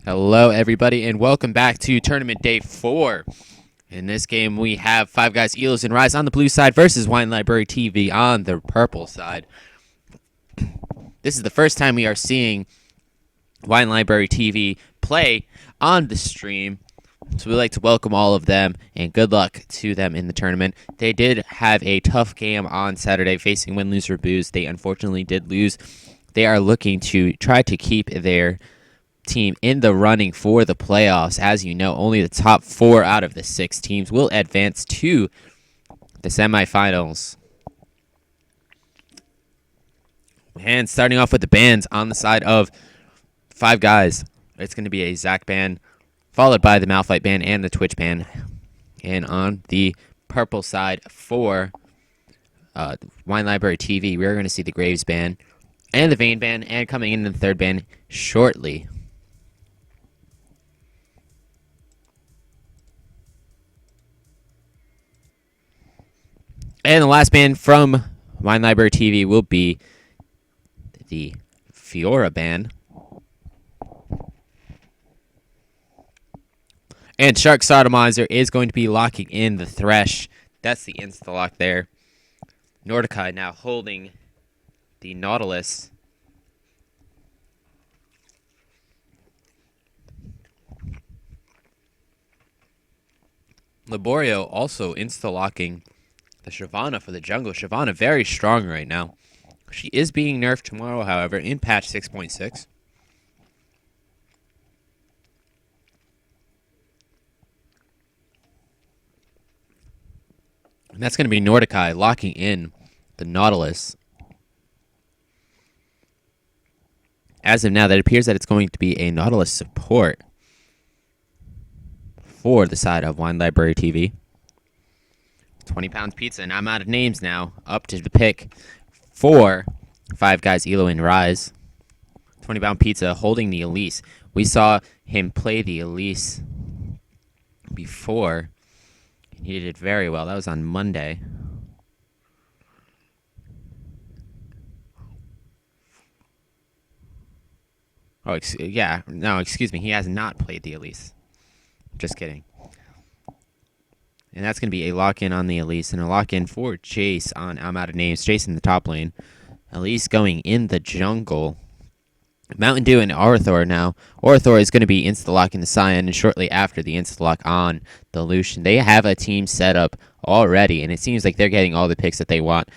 Hello, everybody, and welcome back to Tournament Day 4. In this game, we have Five Guys, Elos, and Rise on the blue side versus Wine Library TV on the purple side. This is the first time we are seeing Wine Library TV play on the stream, so we'd like to welcome all of them, and good luck to them in the tournament. They did have a tough game on Saturday facing Win, Lose, or Booze. They unfortunately did lose. They are looking to try to keep their team in the running for the playoffs. As you know, only the top 4 out of the 6 teams will advance to the semifinals. And starting off with the bands on the side of Five Guys, it's going to be a Zach band, followed by the Malphite band and the Twitch band. And on the purple side for Wine Library TV, we're going to see the Graves band and the Vane band, and coming in the third band shortly. And the last band from Wine Library TV will be the Fiora band. And Shark Sodomizer is going to be locking in the Thresh. That's the insta-lock there. Nordica now holding the Nautilus. Laborio also insta-locking the Shyvana for the jungle. Shyvana very strong right now. She is being nerfed tomorrow, however, in patch 6.6. And that's going to be Nordica locking in the Nautilus. As of now, that appears that it's going to be a Nautilus support for the side of Wine Library TV. 20-pound pizza, and I'm out of names now. Up to the pick for Five Guys, Elo, and Rise. 20-pound pizza holding the Elise. We saw him play the Elise before. He did very well. That was on Monday. Oh, excuse me. He has not played the Elise. Just kidding. And that's going to be a lock-in on the Elise and a lock-in for Chase on I'm out of names. Chase in the top lane. Elise going in the jungle. Mountain Dew and Orthor now. Orthor is going to be insta-locking the Cyan, and shortly after the insta-lock on the Lucian. They have a team set up already, and it seems like they're getting all the picks that they want.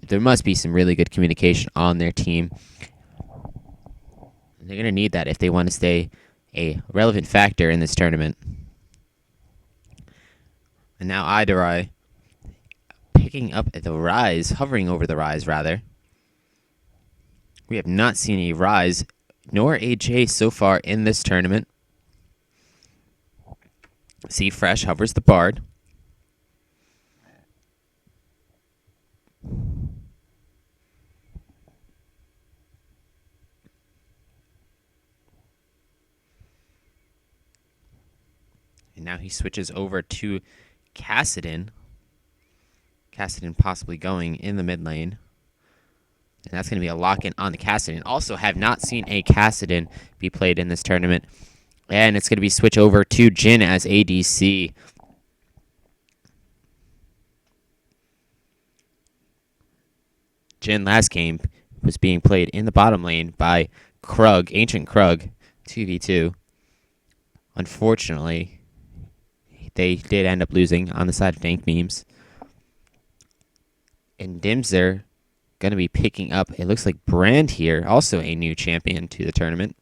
There must be some really good communication on their team. They're going to need that if they want to stay a relevant factor in this tournament. And now Idarai picking up the Rise, hovering over the Rise, rather. We have not seen a Rise nor a Chase so far in this tournament. See Fresh hovers the Bard. And now he switches over to Kassadin. Kassadin possibly going in the mid lane. And that's going to be a lock-in on the Kassadin. Also have not seen a Kassadin be played in this tournament. And it's going to be switch over to Jhin as ADC. Jhin last game was being played in the bottom lane by Krug, Ancient Krug, 2v2. Unfortunately, they did end up losing on the side of Dank Memes. And Dimzer going to be picking up, it looks like Brand here, also a new champion to the tournament.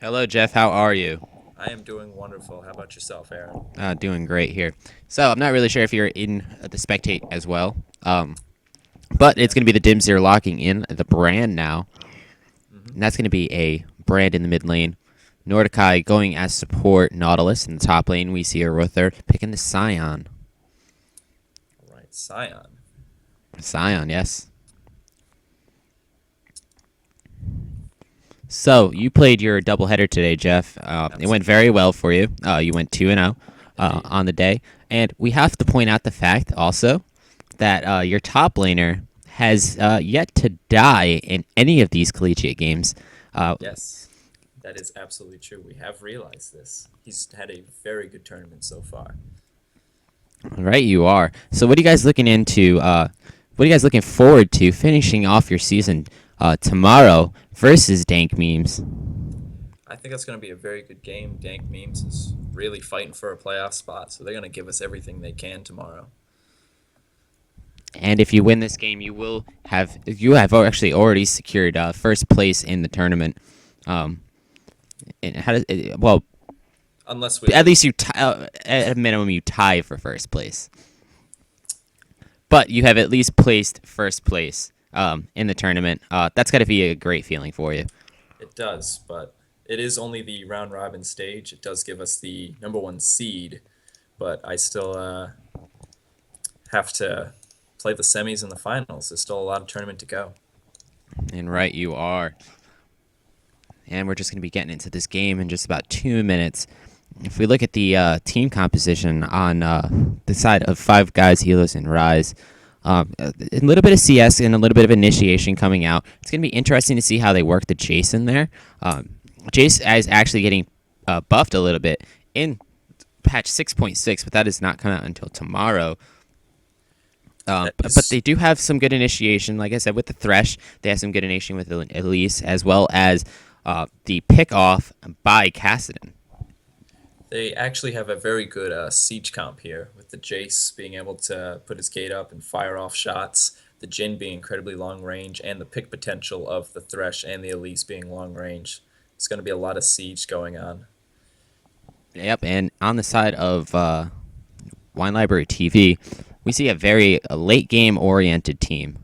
Hello, Jeff. How are you? I am doing wonderful. How about yourself, Aaron? Doing great here. So I'm not really sure if you're in the spectate as well, but it's Yeah. going to be the Dims they're locking in the brand now, hmm and that's going to be a brand in the mid lane. Nordikai going as support. Nautilus in the top lane. We see a Ruther picking the Scion. Right, Scion. Scion, yes. So you played your doubleheader today, Jeff. It went Absolutely. very well for you. You went 2-0 Indeed. on the day, and we have to point out the fact also that your top laner has yet to die in any of these collegiate games. Uh, Yes, that is absolutely true. We have realized this. He's had a very good tournament so far. right, you are. So, what are you guys looking into? What are you guys looking forward to finishing off your season tomorrow versus Dank Memes? I think that's going to be a very good game. Dank Memes is really fighting for a playoff spot, so they're going to give us everything they can tomorrow. And if you win this game, you have actually already secured first place in the tournament. Um, and how does well, Unless we at least lose. at a minimum you tie for first place, but you have at least placed first place in the tournament. That's got to be a great feeling for you. It does, but it is only the round robin stage. It does give us the number one seed, but I still have to play the semis and the finals. There's still a lot of tournament to go. And right, you are. And we're just going to be getting into this game in just about 2 minutes. If we look at the team composition on the side of Five Guys, Helos, and Rise, a little bit of CS and a little bit of initiation coming out. It's going to be interesting to see how they work the Jace in there. Jace is actually getting buffed a little bit in patch 6.6, but that is not coming out until tomorrow. That But is, they do have some good initiation. Like I said, with the Thresh, they have some good initiation with Elise, as well as the pick off by Cassidon. they actually have a very good siege comp here, with the Jace being able to put his gate up and fire off shots, the Jin being incredibly long range, and the pick potential of the Thresh and the Elise being long range. It's going to be a lot of siege going on. Yep, and on the side of Wine Library TV, we see a very late game oriented team.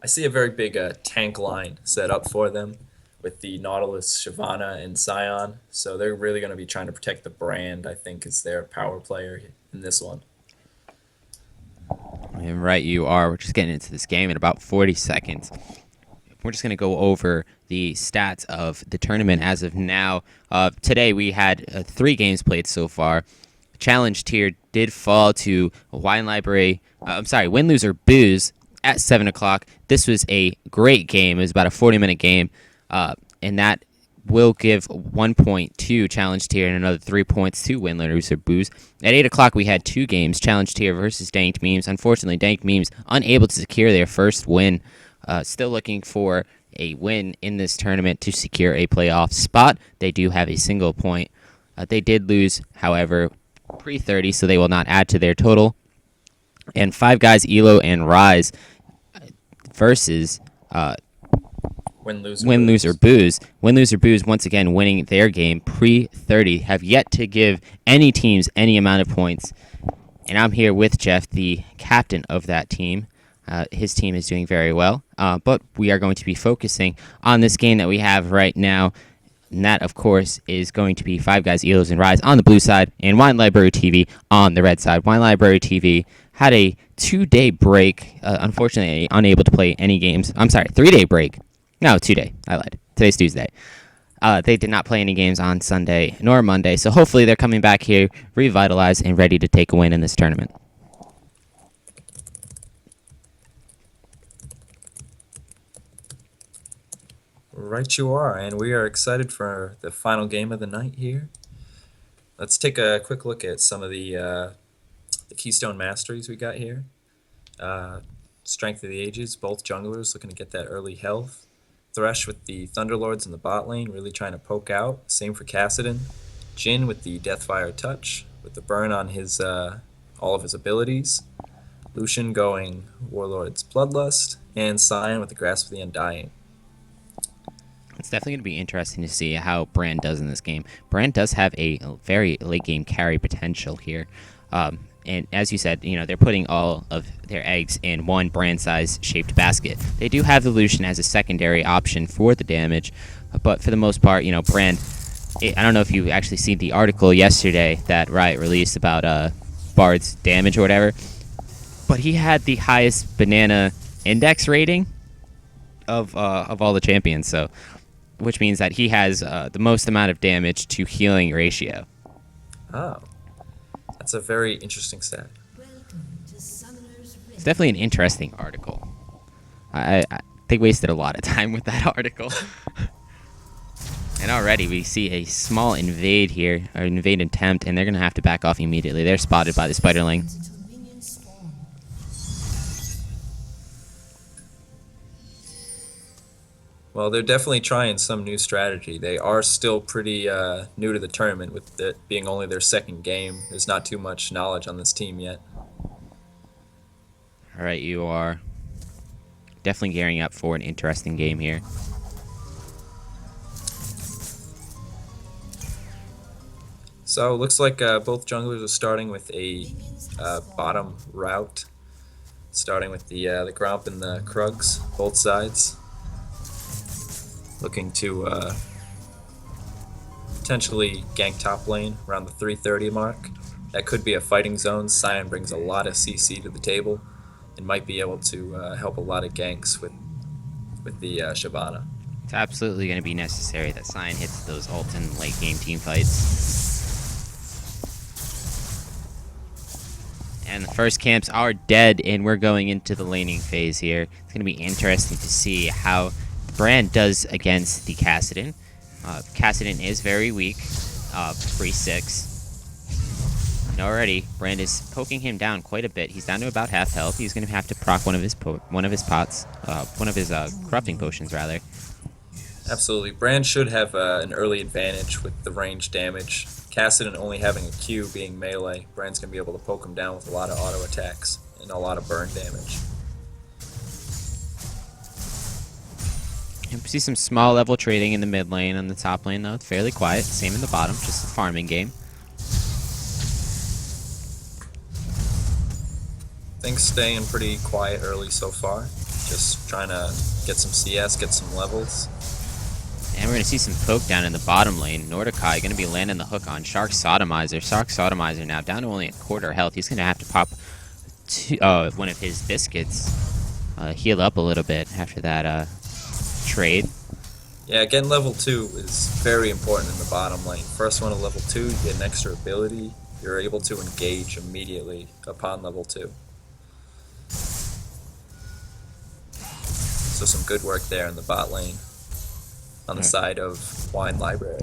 I see a very big tank line set up for them with the Nautilus, Shyvana, and Scion. So they're really going to be trying to protect the brand, I think, is their power player in this one. And right, you are. We're just getting into this game in about 40 seconds. We're just going to go over the stats of the tournament as of now. Today, we had 3 games played so far. Challenge tier did fall to Wine Library. Win, Lose, or Booze at 7 o'clock. This was a great game. It was about a 40-minute game. And that will give 1 point to Challenge Tier and another 3 points to Win, Lose, or Booze. At 8 o'clock, we had 2 games, Challenge Tier versus Danked Memes. Unfortunately, Danked Memes unable to secure their first win. Still looking for a win in this tournament to secure a playoff spot. They do have a single point. They did lose, however, pre-30, so they will not add to their total. And Five Guys, Elo, and Rise versus Win, lose, or Win, Lose, or booze. Booze. Win, Lose, or Booze once again winning their game pre-30. Have yet to give any teams any amount of points. And I'm here with Jeff, the captain of that team. His team is doing very well. But we are going to be focusing on this game that we have right now. And that, of course, is going to be Five Guys, Elos, and Rise on the blue side and Wine Library TV on the red side. Wine Library TV had a 2-day break. Unfortunately, unable to play any games. I'm sorry, 3-day break. No, 2-day. I lied. Today's Tuesday. They did not play any games on Sunday nor Monday, so hopefully they're coming back here revitalized and ready to take a win in this tournament. Right, you are, and we are excited for the final game of the night here. Let's take a quick look at some of the Keystone Masteries we got here. Uh, Strength of the Ages, both junglers looking to get that early health. Thresh with the Thunderlords in the bot lane, really trying to poke out. Same for Cassidon. Jin with the Deathfire Touch, with the burn on his all of his abilities. Lucian going Warlord's Bloodlust, and Sion with the Grasp of the Undying. It's definitely going to be interesting to see how Brand does in this game. Brand does have a very late game carry potential here. And as you said, they're putting all of their eggs in one brand size shaped basket. They do have Evolution as a secondary option for the damage, but for the most part, Brand. I don't know if you actually seen the article yesterday that Riot released about Bard's damage or whatever, but he had the highest banana index rating of all the champions, so which means that he has the most amount of damage to healing ratio. Oh, that's a very interesting stat. It's definitely an interesting article. They wasted a lot of time with that article. And already we see a small invade here, or invade attempt, and they're going to have to back off immediately. They're spotted by the Spiderling. Well, they're definitely trying some new strategy. They are still pretty new to the tournament, with it being only their second game. There's not too much knowledge on this team yet. All right, you are definitely gearing up for an interesting game here. So it looks like both junglers are starting with a bottom route, starting with the Gromp and the Krugs, both sides. Looking to potentially gank top lane around the 330 mark. That could be a fighting zone. Sion brings a lot of CC to the table and might be able to help a lot of ganks with the Shyvana. It's absolutely going to be necessary that Sion hits those ult in late game team fights. And the first camps are dead, and we're going into the laning phase here. It's going to be interesting to see how Brand does against the Kassadin. Kassadin is very weak, 3-6. And already, Brand is poking him down quite a bit. He's down to about half health. He's going to have to proc one of his corrupting potions, rather. Absolutely. Brand should have an early advantage with the range damage. Kassadin only having a Q being melee, Brand's going to be able to poke him down with a lot of auto attacks and a lot of burn damage. You see some small level trading in the mid lane. On the top lane, though, it's fairly quiet. Same in the bottom, just a farming game. Things staying pretty quiet early so far. Just trying to get some CS, get some levels. And we're going to see some poke down in the bottom lane. Nordikai going to be landing the hook on Shark Sodomizer. Shark Sodomizer now down to only a quarter health. He's going to have to pop one of his biscuits, heal up a little bit after that trade. Yeah, getting level 2 is very important in the bottom lane. First one to level 2, you get an extra ability. You're able to engage immediately upon level 2. So some good work there in the bot lane on the side of Wine Library.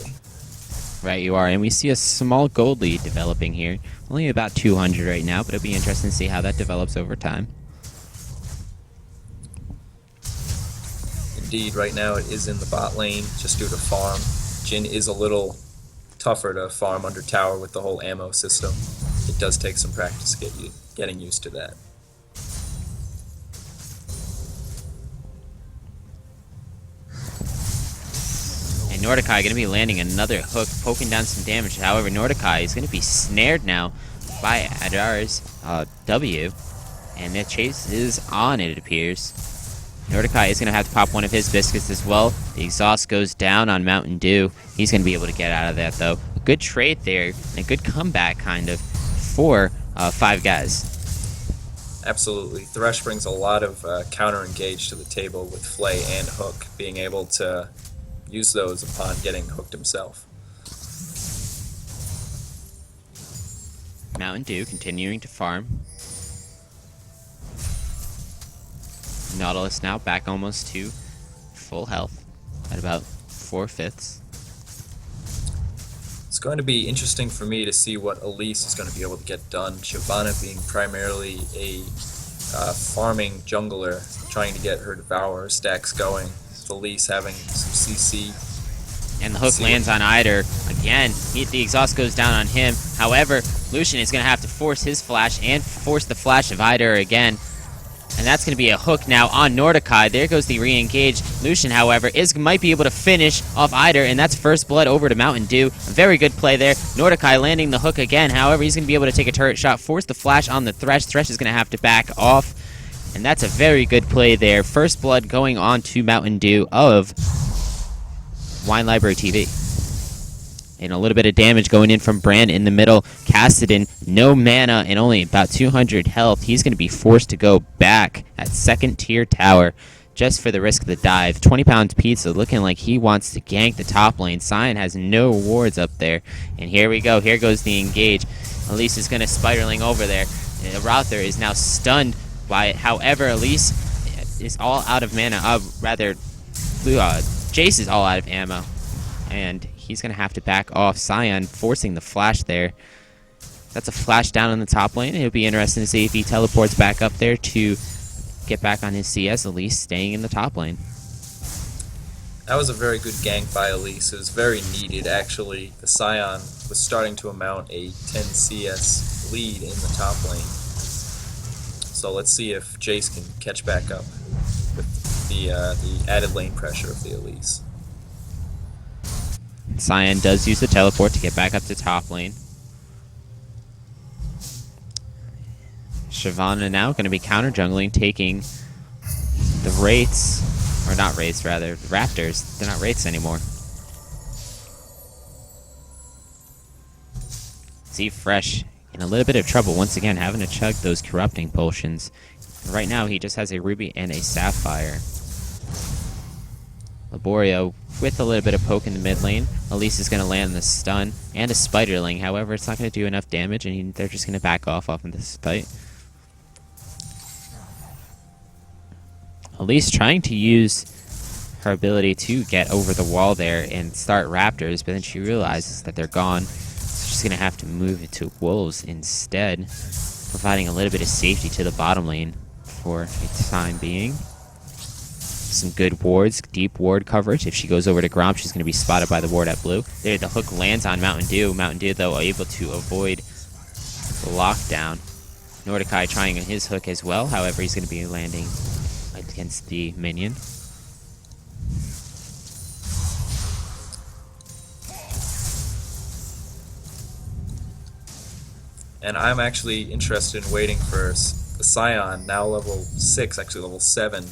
Right, you are. And we see a small gold lead developing here. Only about 200 right now, but it'll be interesting to see how that develops over time. Indeed, right now it is in the bot lane just due to farm. Jhin is a little tougher to farm under tower with the whole ammo system. It does take some practice getting used to that. Nordikai going to be landing another hook, poking down some damage. However, Nordikai is going to be snared now by Adar's W. And the chase is on, it appears. Nordikai is going to have to pop one of his biscuits as well. The exhaust goes down on Mountain Dew. He's going to be able to get out of that, though. A good trade there, and a good comeback, kind of, for Five Guys. Absolutely. Thresh brings a lot of counter-engage to the table with Flay and Hook, being able to use those upon getting hooked himself. Mountain Dew continuing to farm. Nautilus now back almost to full health at about 4/5. It's going to be interesting for me to see what Elise is going to be able to get done. Shyvana being primarily a farming jungler, trying to get her Devourer stacks going. Elise having some CC. And the hook lands on Eider. Again, the exhaust goes down on him. However, Lucian is going to have to force his flash and force the flash of Eider again. And that's going to be a hook now on Nordikai. There goes the re-engage. Lucian, however, might be able to finish off Eider, and that's first blood over to Mountain Dew. A very good play there. Nordikai landing the hook again. However, he's going to be able to take a turret shot, force the flash on the Thresh. Thresh is going to have to back off. And that's a very good play there. First blood going on to Mountain Dew of Wine Library TV. And a little bit of damage going in from Brand in the middle. Cassidy, no mana and only about 200 health. He's going to be forced to go back at second tier tower just for the risk of the dive. 20-pound pizza looking like he wants to gank the top lane. Cyan has no wards up there. And here we go. Here goes the engage. Elise is going to spiderling over there. Rother is now stunned by it. However, Elise is all out of mana. Jace is all out of ammo. And he's going to have to back off. Cyan forcing the flash there. That's a flash down on the top lane. It'll be interesting to see if he teleports back up there to get back on his CS. Elise staying in the top lane. That was a very good gank by Elise. It was very needed, actually. The Scion was starting to amount a 10 CS lead in the top lane. So let's see if Jace can catch back up with the added lane pressure of the Elise. Cyan does use the teleport to get back up to top lane. Shyvana now going to be counter jungling, taking the Wraiths, or not Wraiths, rather, the Raptors. They're not Wraiths anymore. Z-Fresh in a little bit of trouble once again, having to chug those corrupting potions. Right now he just has a Ruby and a Sapphire. Laborio with a little bit of poke in the mid lane. Elise is going to land the stun and a Spiderling. However, it's not going to do enough damage, and they're just going to back off of this fight. Elise trying to use her ability to get over the wall there and start Raptors, but then she realizes that they're gone. So she's going to have to move it to Wolves instead, providing a little bit of safety to the bottom lane for a time being. Some good wards, deep ward coverage. If she goes over to Gromp, she's going to be spotted by the ward at blue. There, the hook lands on Mountain Dew. Mountain Dew, though, able to avoid the lockdown. Nordikai trying his hook as well. However, he's going to be landing against the minion. And I'm actually interested in waiting for the Scion, now level 6, actually level 7,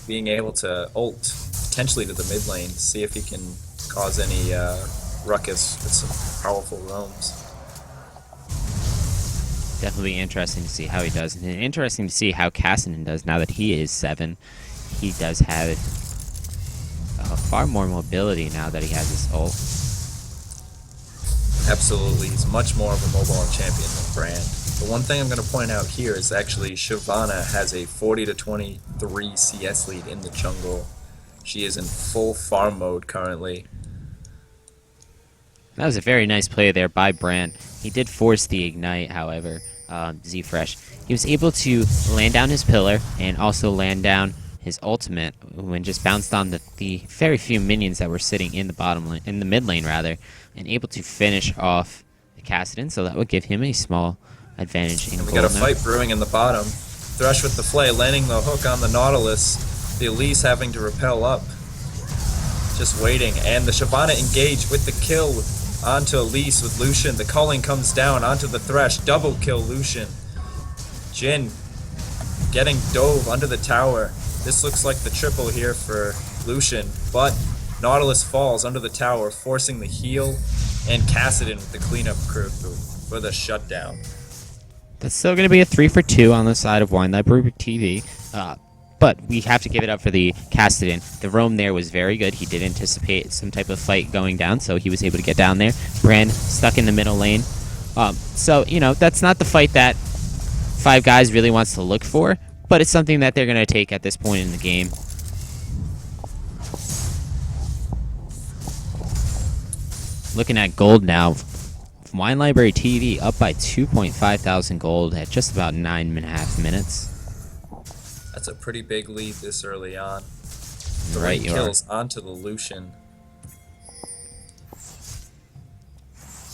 being able to ult potentially to the mid lane, see if he can cause any ruckus with some powerful roams. Definitely interesting to see how he does. And interesting to see how Cassidy does now that he is 7. He does have far more mobility now that he has his ult. Absolutely, he's much more of a mobile champion than Brand. The one thing I'm going to point out here is actually Shyvana has a 40 to 23 CS lead in the jungle. She is in full farm mode currently. That was a very nice play there by Brand. He did force the ignite, however, Z-Fresh. He was able to land down his pillar and also land down his ultimate when just bounced on the very few minions that were sitting in the bottom lane, in the mid lane rather, and able to finish off the Cassidy. So that would give him a small advantage in and we gold got a now. fight brewing in the bottom. Thresh with the flay, landing the hook on the Nautilus. The Elise having to repel up. Just waiting, and the Shyvana engaged with the kill onto Elise with Lucian. The culling comes down onto the Thresh. Double kill Lucian. Jhin getting dove under the tower. This looks like the triple here for Lucian, but Nautilus falls under the tower, forcing the heal, and Cassidy with the cleanup crew for the shutdown. That's still going to be a 3 for 2 on the side of Wine Library TV. But we have to give it up for the Cassidy. The roam there was very good. He did anticipate some type of fight going down, so he was able to get down there. Brand stuck in the middle lane. So, you know, that's not the fight that Five Guys really wants to look for, but it's something that they're going to take at this point in the game. Looking at gold now. Wine Library TV up by 2.5 thousand gold at just about 9.5 minutes. That's a pretty big lead this early on. Right, you are. Kills onto the Lucian.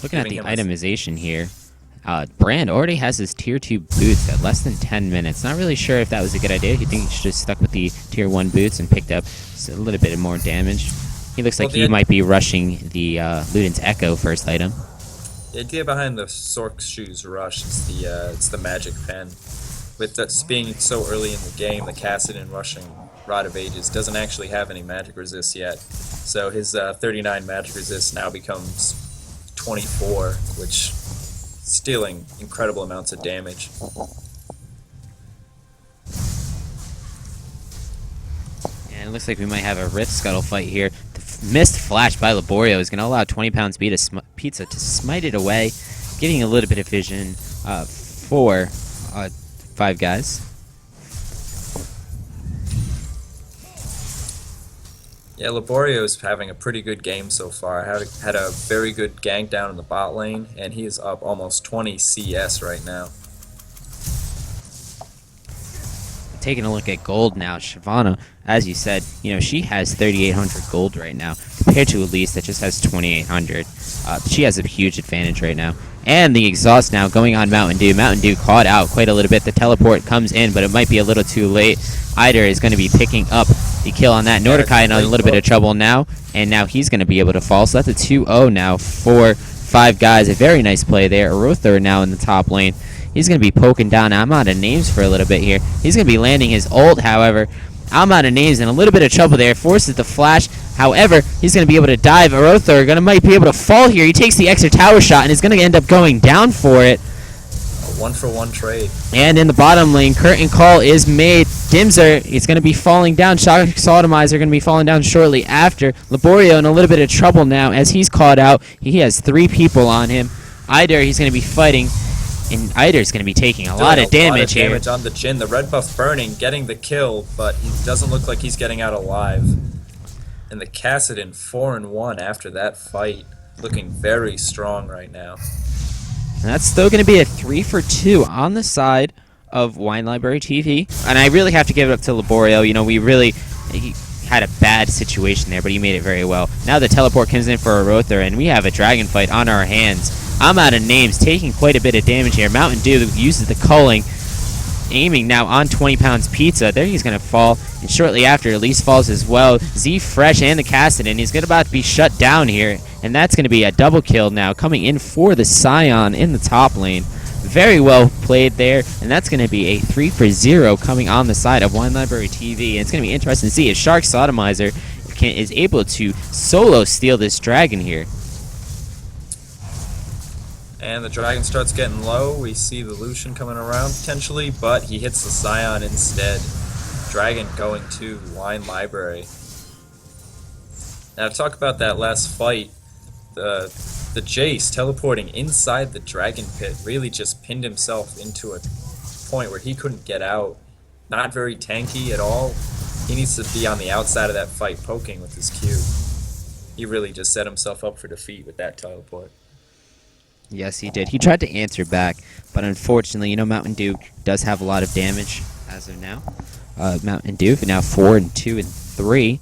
Looking at the Giving him itemization here, Brand already has his tier 2 boots at less than 10 minutes. Not really sure if that was a good idea. You think he should have stuck with the tier 1 boots and picked up a little bit more damage. He looks like he might be rushing the Luden's Echo first item. The idea behind the Sorc Shoes rush is it's the magic pen. With that being so early in the game, the Kassadin rushing Rod of Ages doesn't actually have any magic resist yet. So his 39 magic resist now becomes 24, which is dealing incredible amounts of damage. And it looks like we might have a Rift Scuttle fight here. The missed flash by Laborio is going to allow 20 pounds pizza to smite it away, getting a little bit of vision for 5 guys. Yeah, Laborio is having a pretty good game so far. Had a very good gank down in the bot lane, and he is up almost 20 CS right now. Taking a look at gold now, Shyvana, as you said, she has 3,800 gold right now, compared to Elise that just has 2,800. She has a huge advantage right now. And the exhaust now going on Mountain Dew. Mountain Dew caught out quite a little bit. The teleport comes in, but it might be a little too late. Eider is going to be picking up the kill on that. Nordikai in a little bit of trouble now, and now he's going to be able to fall. So that's a 2-0 now for 5 guys. A very nice play there. Arother now in the top lane. He's going to be poking down. I'm out of names for a little bit here. He's going to be landing his ult, however. I'm out of names in a little bit of trouble there. Forces the flash. However, he's going to be able to dive. Arother might be able to fall here. He takes the extra tower shot and is going to end up going down for it. A 1-for-1 trade. And in the bottom lane, curtain call is made. Dimzer is going to be falling down. Shock Sodomizer going to be falling down shortly after. Laborio in a little bit of trouble now as he's caught out. He has 3 people on him. Eider, he's going to be fighting. And Eider's going to be taking a lot of damage here. Damage on the Jhin. The red buff burning, getting the kill, but he doesn't look like he's getting out alive. And the Kassadin 4-1 after that fight, looking very strong right now. And that's still going to be a 3-for-2 on the side of Wine Library TV. And I really have to give it up to Laborio. He had a bad situation there, but he made it very well. Now the teleport comes in for Arother, and we have a dragon fight on our hands. I'm out of names, taking quite a bit of damage here. Mountain Dew uses the culling, aiming now on 20 pounds pizza. There he's going to fall, and shortly after, Elise falls as well. Z Fresh and the Kassadin, he's about to be shut down here, and that's going to be a double kill now, coming in for the Scion in the top lane. Very well played there, and that's going to be a 3-for-0 coming on the side of Wine Library TV. And it's going to be interesting to see if Shark Sodomizer is able to solo steal this dragon here. And the dragon starts getting low. We see the Lucian coming around potentially, but he hits the Scion instead. Dragon going to Wine Library. Now to talk about that last fight, the Jace teleporting inside the dragon pit really just pinned himself into a point where he couldn't get out. Not very tanky at all. He needs to be on the outside of that fight poking with his Q. He really just set himself up for defeat with that teleport. Yes, he did. He tried to answer back, but unfortunately, Mountain Dew does have a lot of damage as of now. Mountain Dew now 4 and 2 and 3.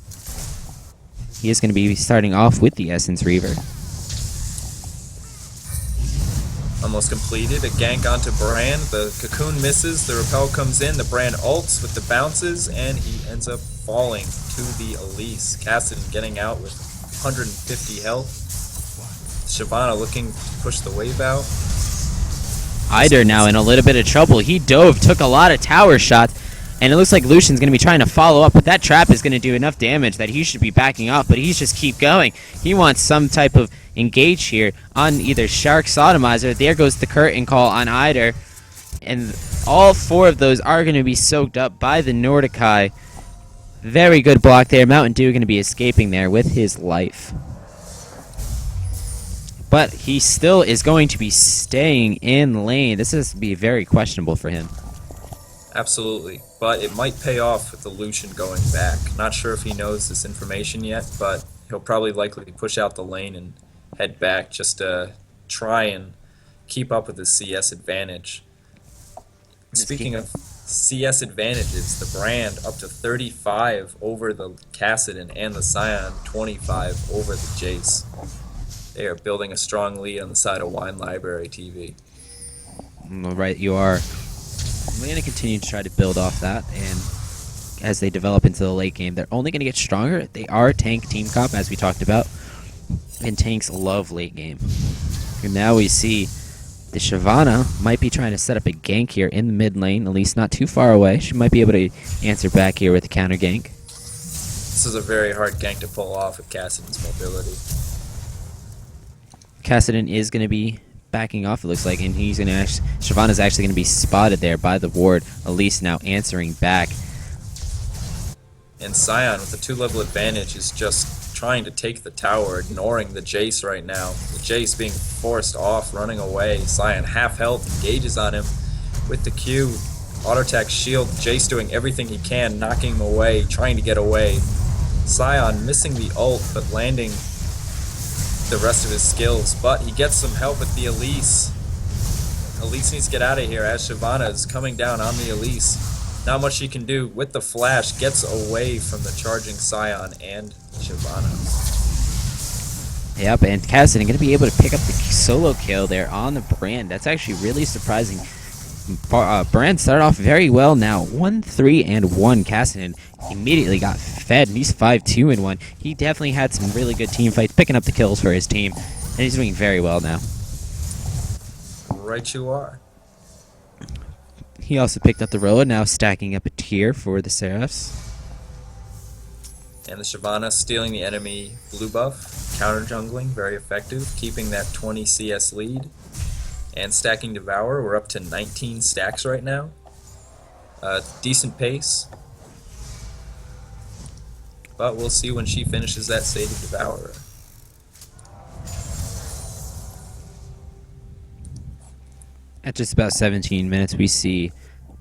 He is going to be starting off with the Essence Reaver. Almost completed. A gank onto Brand. The cocoon misses. The repel comes in. The Brand ults with the bounces, and he ends up falling to the Elise. Kassadin getting out with 150 health. Shyvana looking to push the wave out. Eider now in a little bit of trouble. He dove, took a lot of tower shots, and it looks like Lucian's going to be trying to follow up, but that trap is going to do enough damage that he should be backing off, but he's just keep going. He wants some type of engage here on either Shark Sodomizer. There goes the curtain call on Eider, and all 4 of those are going to be soaked up by the Nordikai. Very good block there. Mountain Dew going to be escaping there with his life. But he still is going to be staying in lane. This is be very questionable for him. Absolutely, but it might pay off with the Lucian going back. Not sure if he knows this information yet, but he'll probably likely push out the lane and head back just to try and keep up with his CS advantage. Speaking of CS advantages, the Brand up to 35 over the Kassadin and the Scion 25 over the Jace. They are building a strong lead on the side of Wine Library TV. Right, you are. We're going to continue to try to build off that, and as they develop into the late game, they're only going to get stronger. They are tank team comp, as we talked about, and tanks love late game. And now we see the Shyvana might be trying to set up a gank here in the mid lane, at least not too far away. She might be able to answer back here with a counter gank. This is a very hard gank to pull off with Cassidon's mobility. Cassidon is going to be backing off, it looks like, and he's going to Shyvana's actually going to be spotted there by the ward. Elise now answering back. And Scion, with a 2-level advantage, is just trying to take the tower, ignoring the Jace right now. The Jace being forced off, running away. Scion, half health, engages on him with the Q. Auto attack shield, Jace doing everything he can, knocking him away, trying to get away. Scion missing the ult, but landing the rest of his skills. But he gets some help with the Elise. Elise needs to get out of here as Shyvana is coming down on the Elise. Not much she can do with the flash, gets away from the charging Scion and Shyvana. Yep, and Cassidon going to be able to pick up the solo kill there on the Brand. That's actually really surprising. Brand started off very well now. 1-3-1. Cassidon immediately got fed, and he's 5-2-1. He definitely had some really good team fights, picking up the kills for his team, and he's doing very well now. Right you are. He also picked up the Roa, now stacking up a tier for the Seraphs. And the Shyvana stealing the enemy blue buff, counter jungling, very effective, keeping that 20 CS lead. And stacking Devour, we're up to 19 stacks right now. Decent pace. But we'll see when she finishes that Sated Devourer. At just about 17 minutes, we see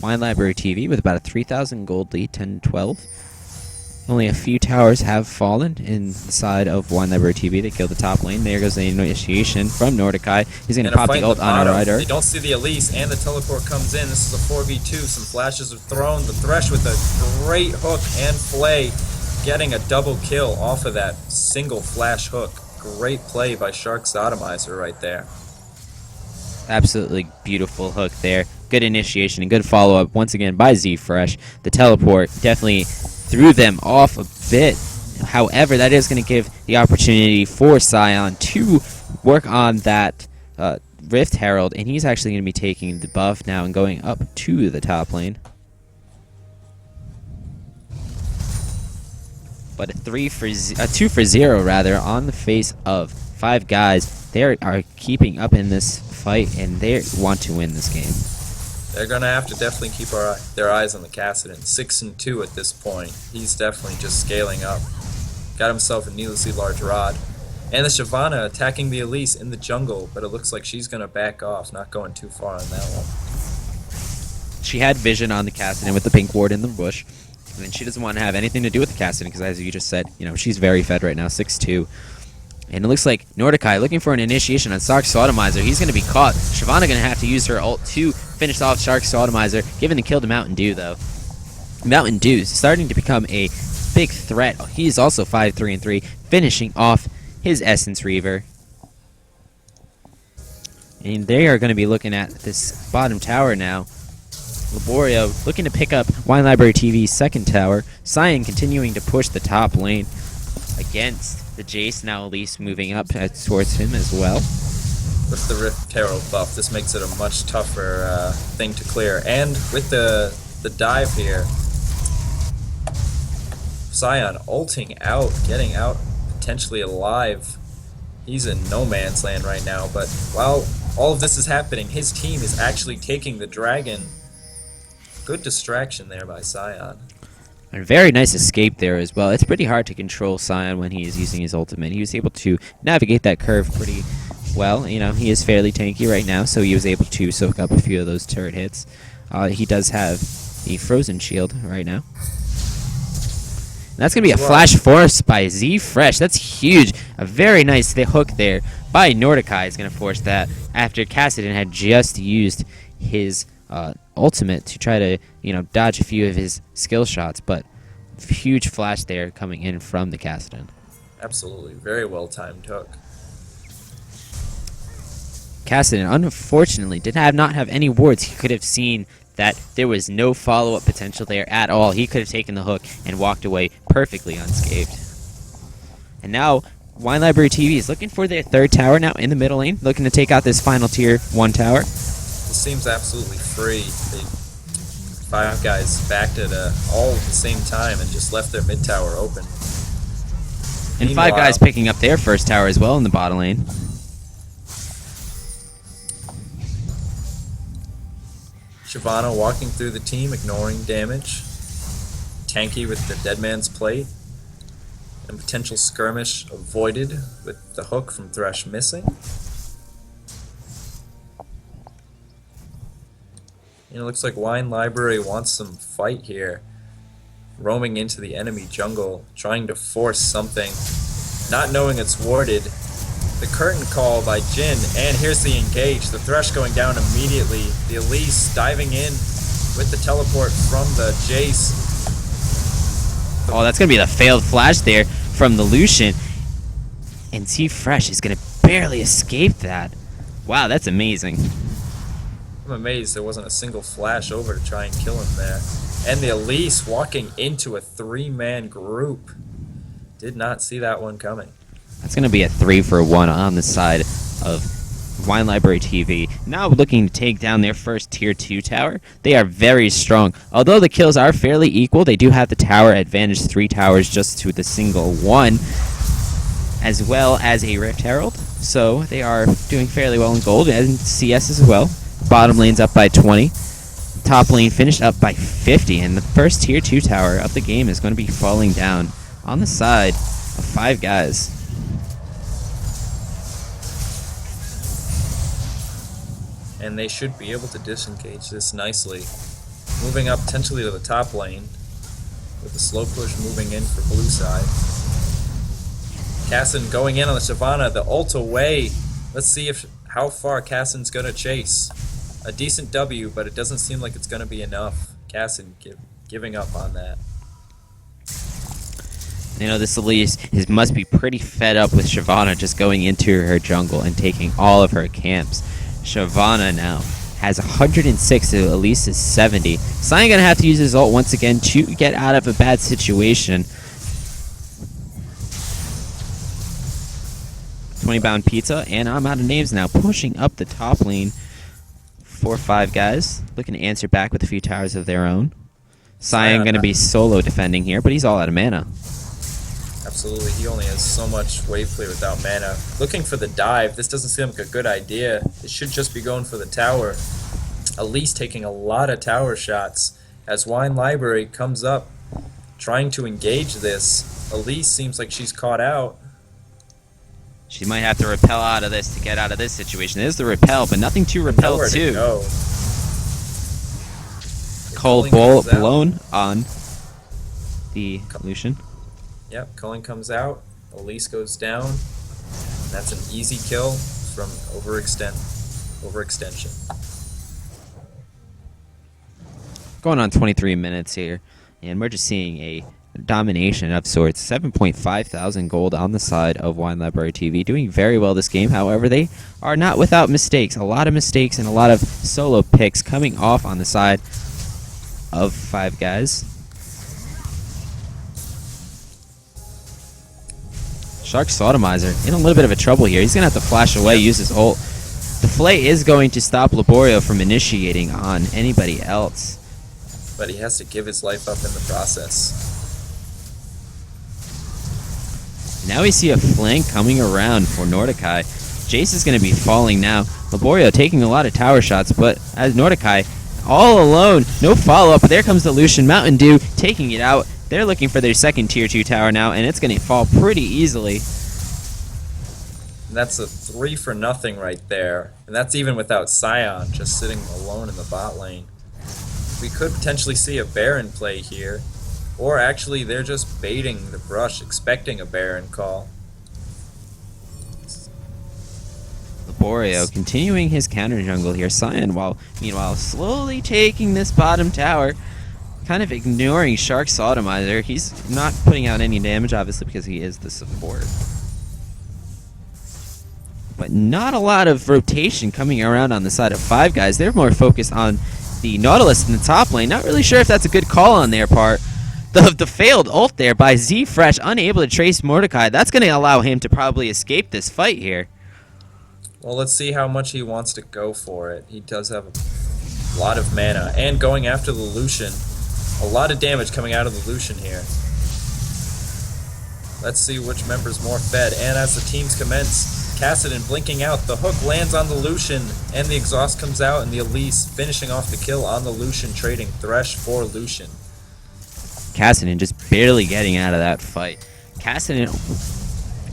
Wine Library TV with about a 3,000 gold lead, 10-12. Only a few towers have fallen inside of Wine Library TV. They kill the top lane. There goes the initiation from Nordikai. He's going to pop the ult on a rider. They don't see the Elise, and the teleport comes in. This is a 4v2. Some flashes are thrown. The Thresh with a great hook and flay, getting a double kill off of that single flash hook. Great play by Shark Sodomizer right there. Absolutely beautiful hook there. Good initiation and good follow-up once again by Z-Fresh. The teleport definitely threw them off a bit. However, that is going to give the opportunity for Scion to work on that Rift Herald, and he's actually going to be taking the buff now and going up to the top lane. But a 2 for 0 rather on the face of 5 guys. They are keeping up in this fight, and they want to win this game. They're going to have to definitely keep their eyes on the Cassidon. 6-2 at this point. He's definitely just scaling up. Got himself a needlessly large rod. And the Shyvana attacking the Elise in the jungle, but it looks like she's going to back off, not going too far on that one. She had vision on the Cassidon with the pink ward in the bush, and she doesn't want to have anything to do with the Cassidon because, as you just said, you know, she's very fed right now, 6-2. And it looks like Nordikai looking for an initiation on Shark Sodomizer. He's going to be caught. Shyvana going to have to use her ult to finish off Shark Sodomizer, giving the kill to Mountain Dew, though. Mountain Dew is starting to become a big threat. He's also 5-3-3, finishing off his Essence Reaver. And they are going to be looking at this bottom tower now. Laborio looking to pick up Wine Library TV's second tower. Scion continuing to push the top lane against the Jace, now Elise moving up towards him as well. With the Rift Herald buff, this makes it a much tougher thing to clear. And with the dive here, Scion ulting out, getting out potentially alive. He's in no man's land right now, but while all of this is happening, his team is actually taking the dragon. Good distraction there by Scion. And very nice escape there as well. It's pretty hard to control Scion when he is using his ultimate. He was able to navigate that curve pretty well. You know, he is fairly tanky right now, so he was able to soak up a few of those turret hits. He does have the frozen shield right now. And that's going to be a flash force by Z-Fresh. That's huge. A very nice hook there by Nordikai is going to force that after Cassidon had just used his ultimate to try to, you know, dodge a few of his skill shots, but huge flash there coming in from the Cassidon. Absolutely. Very well timed hook. Cassidy, unfortunately, did not have any wards. He could have seen that there was no follow-up potential there at all. He could have taken the hook and walked away perfectly unscathed. And now, Wine Library TV is looking for their third tower now in the middle lane, looking to take out this final tier 1 tower. This seems absolutely free. Five guys backed it all at the same time and just left their mid tower open. And five guys picking up their first tower as well in the bottom lane. Shyvana walking through the team, ignoring damage. Tanky with the Dead Man's Plate. And potential skirmish avoided with the hook from Thresh missing. And it looks like Wine Library wants some fight here. Roaming into the enemy jungle, trying to force something, not knowing it's warded. The curtain call by Jhin, and here's the engage. The Thresh going down immediately. The Elise diving in with the teleport from the Jace. Oh, that's going to be the failed flash there from the Lucian. And T-Fresh is going to barely escape that. Wow, that's amazing. I'm amazed there wasn't a single flash over to try and kill him there. And the Elise walking into a 3-man group. Did not see that one coming. That's going to be a 3-for-1 on the side of Wine Library TV. Now looking to take down their first Tier 2 tower. They are very strong. Although the kills are fairly equal, they do have the tower advantage, 3 towers just to the single 1, as well as a Rift Herald. So they are doing fairly well in gold and CS as well. Bottom lane's up by 20. Top lane finished up by 50, and the first Tier 2 tower of the game is going to be falling down on the side of 5 guys. And they should be able to disengage this nicely. Moving up potentially to the top lane, with the slow push moving in for blue side. Cassin going in on the Shyvana, the ult away. Let's see how far Cassin's going to chase. A decent W, but it doesn't seem like it's going to be enough. Cassin giving up on that. You know, this Elise must be pretty fed up with Shyvana just going into her jungle and taking all of her camps. Shyvana now has 106 to Elise's 70. Sion going to have to use his ult once again to get out of a bad situation. 20-bound pizza, and I'm out of names now. Pushing up the top lane. 4 or 5 guys looking to answer back with a few towers of their own. Sion going to be solo defending here, but he's all out of mana. Absolutely, he only has so much wave clear without mana. Looking for the dive, this doesn't seem like a good idea. It should just be going for the tower. Elise taking a lot of tower shots as Wine Library comes up, trying to engage this. Elise seems like she's caught out. She might have to repel out of this to get out of this situation. There's the repel, but nothing to repel to. Cold blown on the Lucian. Yep, Culling comes out. Elise goes down. And that's an easy kill from overextension. Going on 23 minutes here, and we're just seeing a domination of sorts. 7.5 thousand gold on the side of Wine Library TV, doing very well this game. However, they are not without mistakes. A lot of mistakes and a lot of solo picks coming off on the side of 5 guys. Shark Sodomizer in a little bit of a trouble here. He's going to have to flash away, use his ult. The Flay is going to stop Laborio from initiating on anybody else. But he has to give his life up in the process. Now we see a flank coming around for Nordikai. Jace is going to be falling now. Laborio taking a lot of tower shots, but as Nordikai all alone, no follow-up. But there comes the Lucian. Mountain Dew taking it out. They're looking for their second Tier 2 tower now, and it's going to fall pretty easily. And that's a 3-for-0 right there. And that's even without Sion just sitting alone in the bot lane. We could potentially see a Baron play here. Or actually, they're just baiting the brush, expecting a Baron call. Laborio continuing his counter jungle here. Sion, meanwhile, slowly taking this bottom tower. Kind of ignoring Shark Sodomizer. He's not putting out any damage, obviously, because he is the support. but not a lot of rotation coming around on the side of Five Guys. They're more focused on the Nautilus in the top lane. Not really sure if that's a good call on their part. The failed ult there by Z Fresh, unable to trace Mordecai. That's going to allow him to probably escape this fight here. Well, let's see how much he wants to go for it. He does have a lot of mana, and going after the Lucian. A lot of damage coming out of the Lucian here. Let's see which member's more fed, and as the teams commence, Kassadin blinking out, the hook lands on the Lucian, and the exhaust comes out, and the Elise finishing off the kill on the Lucian, trading Thresh for Lucian. Kassadin just barely getting out of that fight. Kassadin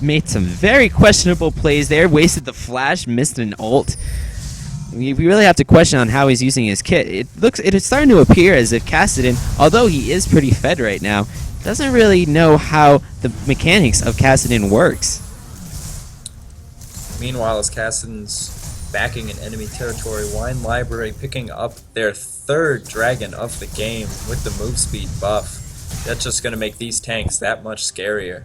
made some very questionable plays there, wasted the flash, missed an ult. We really have to question on how he's using his kit. It is starting to appear as if Kassadin, although he is pretty fed right now, doesn't really know how the mechanics of Kassadin works. Meanwhile, as Kassadin's backing in enemy territory, Wine Library picking up their third dragon of the game with the move speed buff. That's just going to make these tanks that much scarier.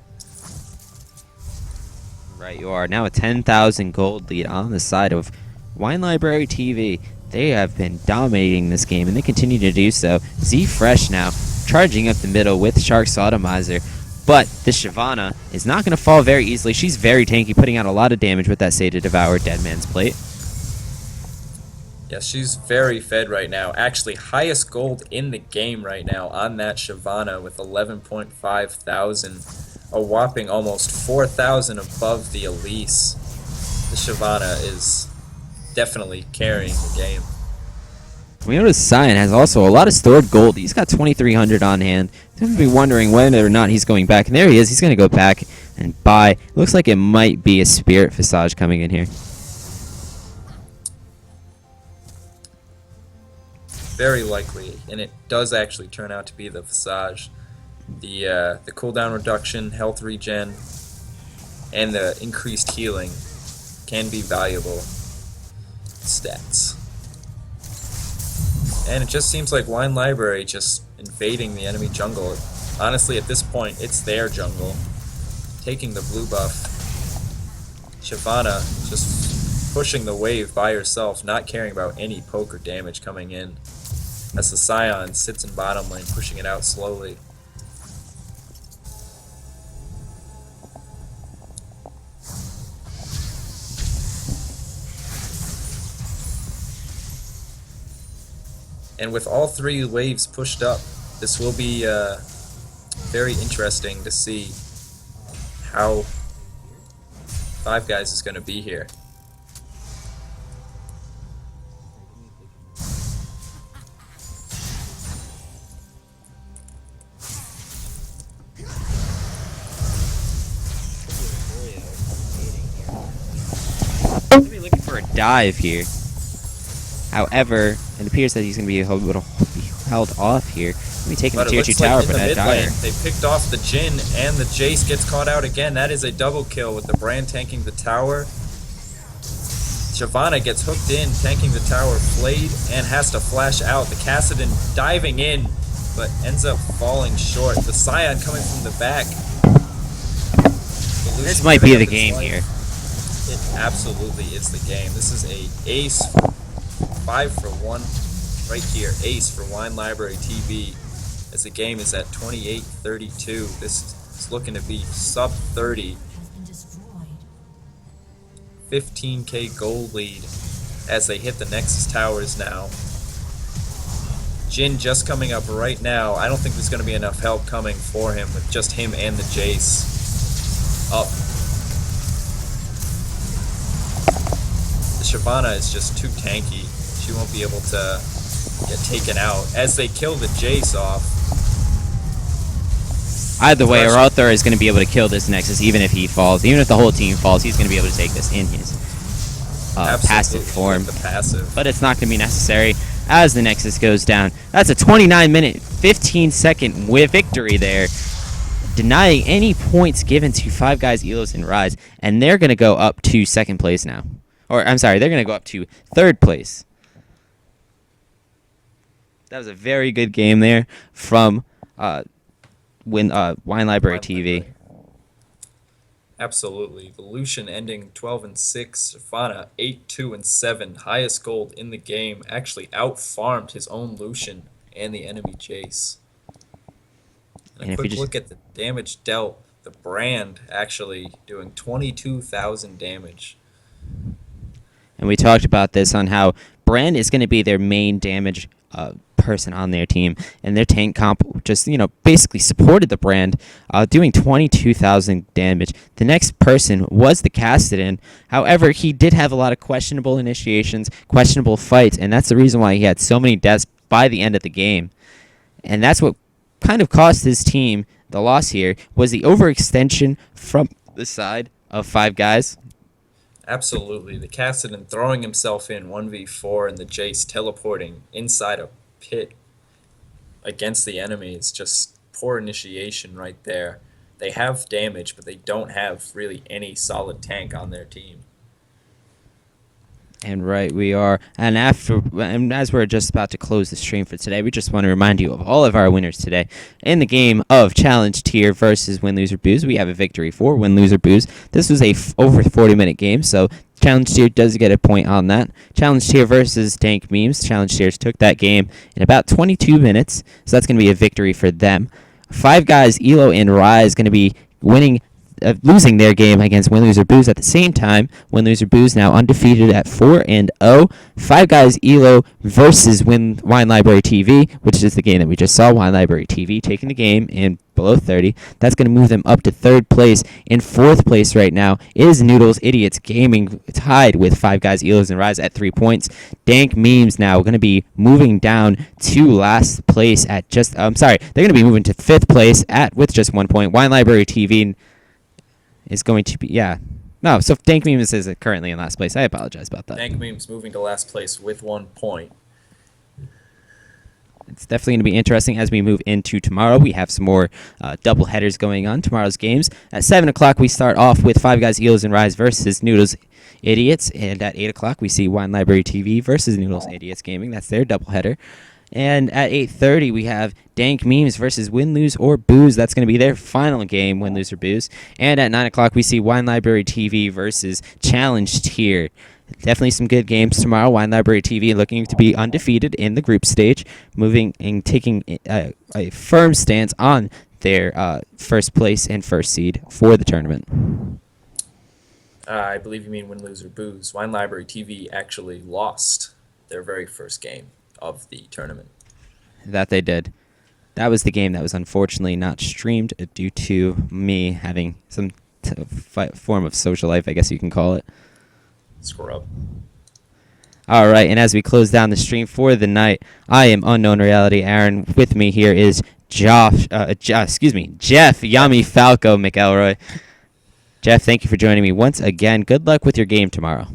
Right, you are. Now a 10,000 gold lead on the side of Wine Library TV. They have been dominating this game, and they continue to do so. Z Fresh now charging up the middle with Shark's Sodomizer. But this Shyvana is not going to fall very easily. She's very tanky, putting out a lot of damage with that Sata Devour Dead Man's Plate. Yeah, she's very fed right now. Actually, highest gold in the game right now on that Shyvana with 11.5 thousand. A whopping almost 4,000 above the Elise. The Shyvana is definitely carrying the game. We notice Cyan has also a lot of stored gold. He's got 2,300 on hand. You're going to be wondering whether or not he's going back. And there he is. He's going to go back and buy. Looks like it might be a Spirit Visage coming in here. Very likely, and it does actually turn out to be the Visage. The cooldown reduction, health regen, and the increased healing can be valuable stats. And it just seems like Wine Library just invading the enemy jungle. Honestly, at this point, it's their jungle. Taking the blue buff. Shyvana just pushing the wave by herself, not caring about any poke or damage coming in. As the Scion sits in bottom lane, pushing it out slowly. And with all three waves pushed up, this will be very interesting to see how Five Guys is going to be here. Going to be looking for a dive here. However, it appears that he's going to be able to be held off here. Maybe taking the tier 2 tower, but that dire. They picked off the Jhin, and the Jace gets caught out again. That is a double kill with the Brand tanking the tower. Shyvana gets hooked in, tanking the tower, flayed, and has to flash out. The Kassadin diving in, but ends up falling short. The Scion coming from the back. This might be the game here. It absolutely is the game. This is a ace, 5 for 1 right here. Ace for Wine Library TV. As the game is at 28-32. This is looking to be sub 30. 15k gold lead as they hit the Nexus towers now. Jhin just coming up right now. I don't think there's going to be enough help coming for him with just him and the Jace up. The Shyvana is just too tanky. She won't be able to get taken out as they kill the Jace off. Either way, Arthur is going to be able to kill this Nexus even if he falls. Even if the whole team falls, he's going to be able to take this in his passive form. The passive. But it's not going to be necessary as the Nexus goes down. That's a 29-minute, 15-second victory there, denying any points given to Five Guys, Elos, and Rise. And they're going to go up to second place now. Or, I'm sorry, they're going to go up to third place. That was a very good game there from Wine Library TV. Absolutely. The Lucian ending 12-6. Fana 8-2-7. Highest gold in the game. Actually out-farmed his own Lucian and the enemy Jace. And a And if you quick just look at the damage dealt. The Brand actually doing 22,000 damage. And we talked about this on how Brand is going to be their main damage person on their team, and their tank comp just basically supported the Brand, doing 22,000 damage. The next person was the Cassidy. However, he did have a lot of questionable initiations, questionable fights, and that's the reason why he had so many deaths by the end of the game. And that's what kind of cost his team the loss here, was the overextension from the side of Five Guys. Absolutely. The Cassidy throwing himself in 1v4 and the Jace teleporting inside a pit against the enemy is just poor initiation right there. They have damage, but they don't have really any solid tank on their team. And right we are. And as we're just about to close the stream for today, we just want to remind you of all of our winners today. In the game of Challenge Tier versus Win, Lose, or Booze, we have a victory for Win, Lose, or Booze. This was a over 40-minute game, so Challenge Tier does get a point on that. Challenge Tier versus Dank Memes. Challenge Tiers took that game in about 22 minutes, so that's going to be a victory for them. Five Guys, Elo, and Rise going to be losing their game against Win, Lose, or Booze at the same time. Win, Lose, or Booze now undefeated at 4-0. Five Guys Elo versus Wine Library TV, which is the game that we just saw. Wine Library TV taking the game in below 30. That's going to move them up to third place. In fourth place right now is Noodles Idiots Gaming, tied with Five Guys Elos and Rise at 3 points. Dank Memes now going to be moving down to last place at just. They're going to be moving to fifth place with just 1 point. Wine Library TV is going to be, no, so Dank Memes is currently in last place. I apologize about that. Dank Memes moving to last place with 1 point. It's definitely going to be interesting as we move into tomorrow. We have some more double headers going on tomorrow's games. At 7 o'clock, we start off with Five Guys Eels and Rise versus Noodles Idiots. And at 8 o'clock, we see Wine Library TV versus Noodles Idiots Gaming. That's their double header. And at 8:30, we have Dank Memes versus Win, Lose, or Booze. That's going to be their final game, Win, Lose, or Booze. And at 9 o'clock, we see Wine Library TV versus Challenge Tier. Definitely some good games tomorrow. Wine Library TV looking to be undefeated in the group stage, moving and taking a firm stance on their first place and first seed for the tournament. I believe you mean Win, Lose, or Booze. Wine Library TV actually lost their very first game of the tournament. That they did. That was the game that was unfortunately not streamed due to me having some form of social life, I guess you can call it. Scrub. All right, and as we close down the stream for the night, I am Unknown Reality Aaron. With me here is Jeff Yami Falco McElroy. Jeff, thank you for joining me once again. Good luck with your game tomorrow.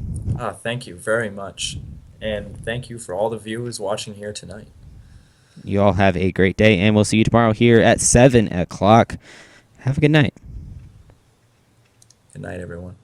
Thank you very much. And thank you for all the viewers watching here tonight. You all have a great day, and we'll see you tomorrow here at 7 o'clock. Have a good night. Good night, everyone.